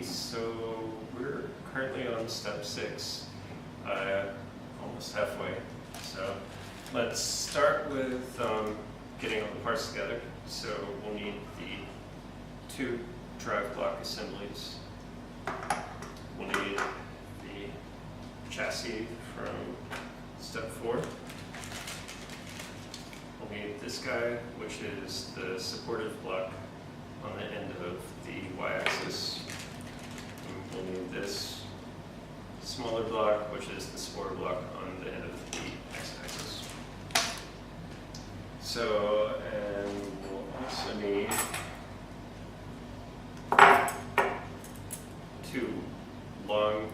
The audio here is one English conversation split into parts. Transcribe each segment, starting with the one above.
Okay, so we're currently on step 6, almost halfway. So let's start with getting all the parts together. So we'll need the 2 drive block assemblies. We'll need the chassis from step 4. We'll need this guy, which is the supportive block on the end of the y-axis. We'll need this smaller block, which is the supporter block on the end of the x-axis. So, and we'll also need 2 long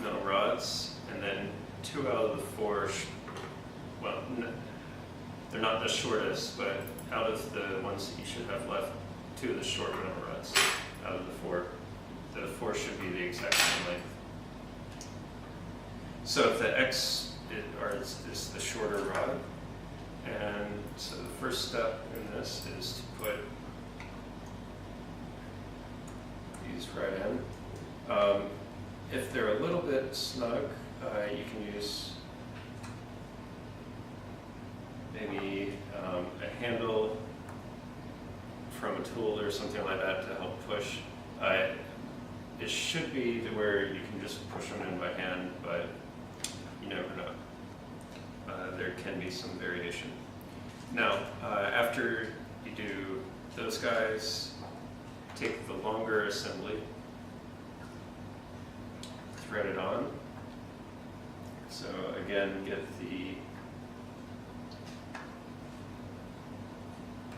metal rods, and then 2 out of the 4, well, they're not the shortest, but out of the ones that you should have left, 2 of the short metal rods out of the 4. The 4 should be the exact same length. So if the X is the shorter rod, and so the first step in this is to put these right in. If they're a little bit snug, you can use maybe a handle from a tool or something like that to help push. It should be to where you can just push them in by hand, but you never know. There can be some variation. Now, after you do those guys, take the longer assembly, thread it on. So again, get the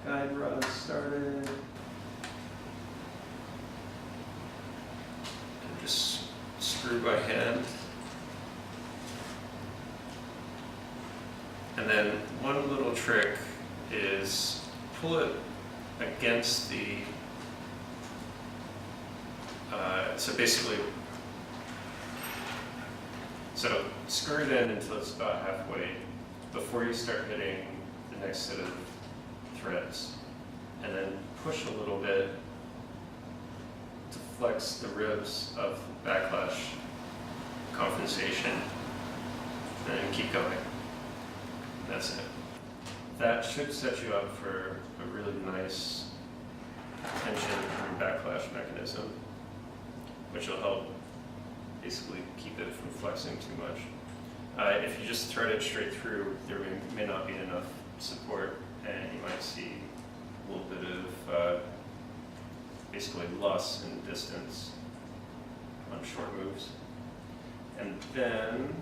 guide rod started. And just screw by hand. And then one little trick is pull it against the, so basically, so screw it in until it's about halfway before you start hitting the next set of threads, and then push a little bit to flex the ribs of backlash compensation, and then keep going. That's it. That should set you up for a really nice tension and backlash mechanism, which will help basically keep it from flexing too much. If you just thread it straight through, there may not be enough support, and you might see a little bit of basically loss in distance on short moves. And then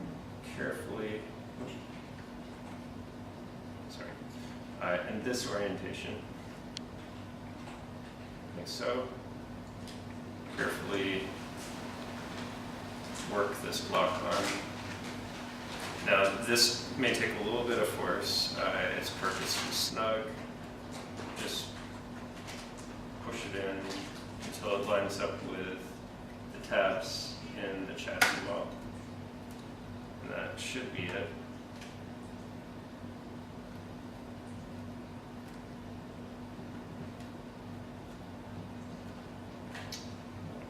carefully, in this orientation, like so, carefully work this block on. Now this may take a little bit of force, it's purposely snug. Just push it in until it lines up with the tabs in the chassis wall. And that should be it.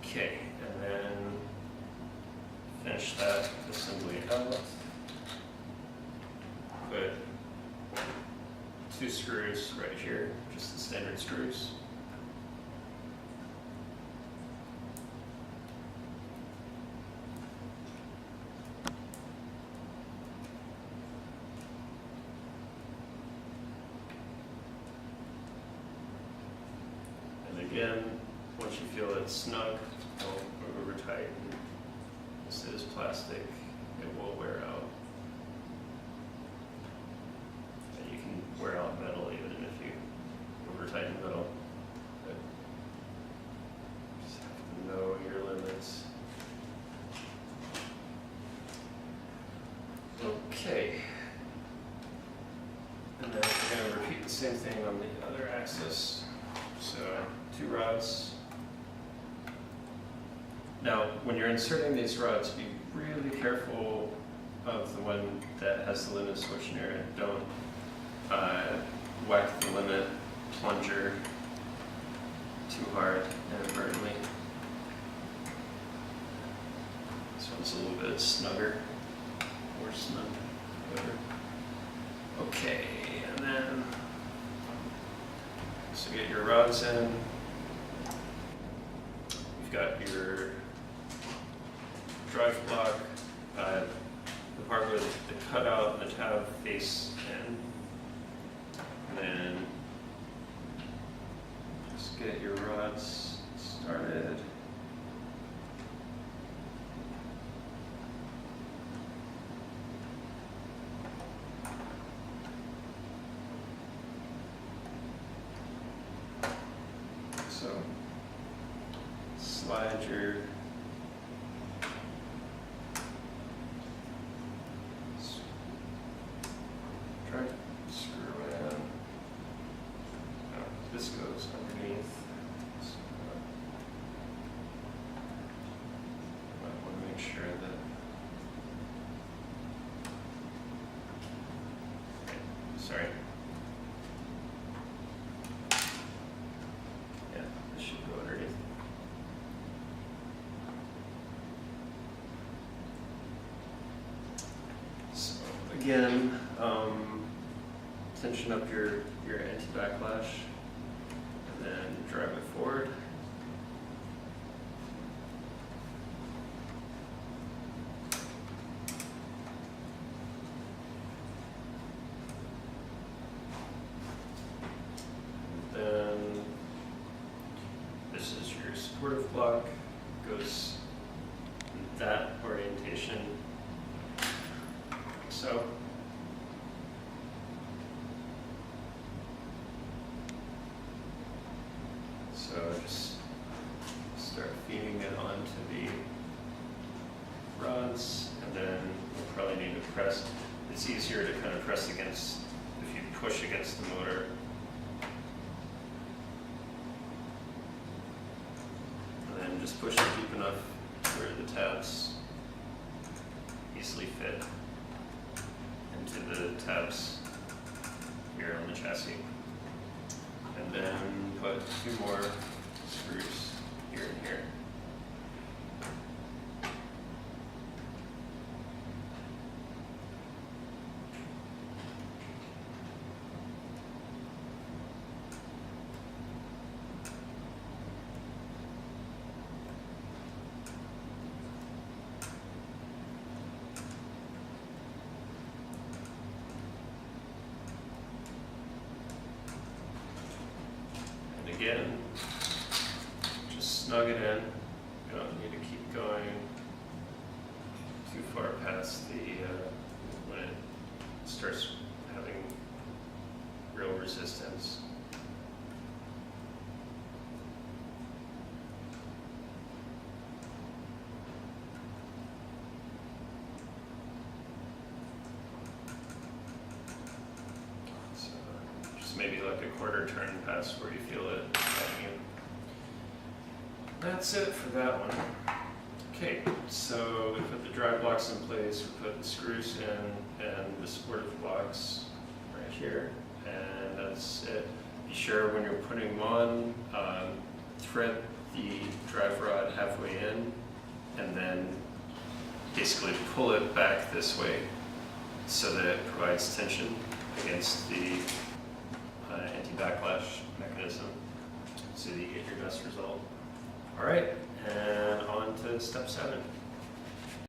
Okay, and then finish that assembly out. Put 2 screws right here, just the standard screws. And again, once you feel it's snug, don't over tighten. This is plastic, it will wear out. And you can wear out metal even if you over tighten metal. But just have to know your limits. Okay. And then we're going to repeat the same thing on the other axis. So 2 rods. Now, when you're inserting these rods, be really careful of the one that has the limit switch near it. Don't whack the limit plunger too hard inadvertently. This one's a little bit snugger, more snug, whatever. Okay, and then, so get your rods in. You've got your drive block, the part with the cutout and the tab face in. And then just get your rods started. So slide your screw in. Oh, this goes underneath. So, I want to make sure that. Okay, sorry. Yeah, this should go underneath. So again, tension up your anti-backlash and then drive it forward. And then this is your supportive block, goes in that orientation, like so. So just start feeding it onto the rods, and then you'll probably need to press. It's easier to kind of press against, if you push against the motor. And then just push it deep enough to where the tabs easily fit into the tabs here on the chassis. And then put 2 more screws here and here. Again, just snug it in. You don't need to keep going too far past the when it starts having real resistance. So just maybe like a quarter turn past where you feel it heading in. That's it for that one. Okay, so we put the drive blocks in place, we put the screws in, and the supportive blocks right here, and that's it. Be sure when you're putting them on, thread the drive rod halfway in, and then basically pull it back this way so that it provides tension against the anti-backlash mechanism so that you get your best result. All right, and on to step 7.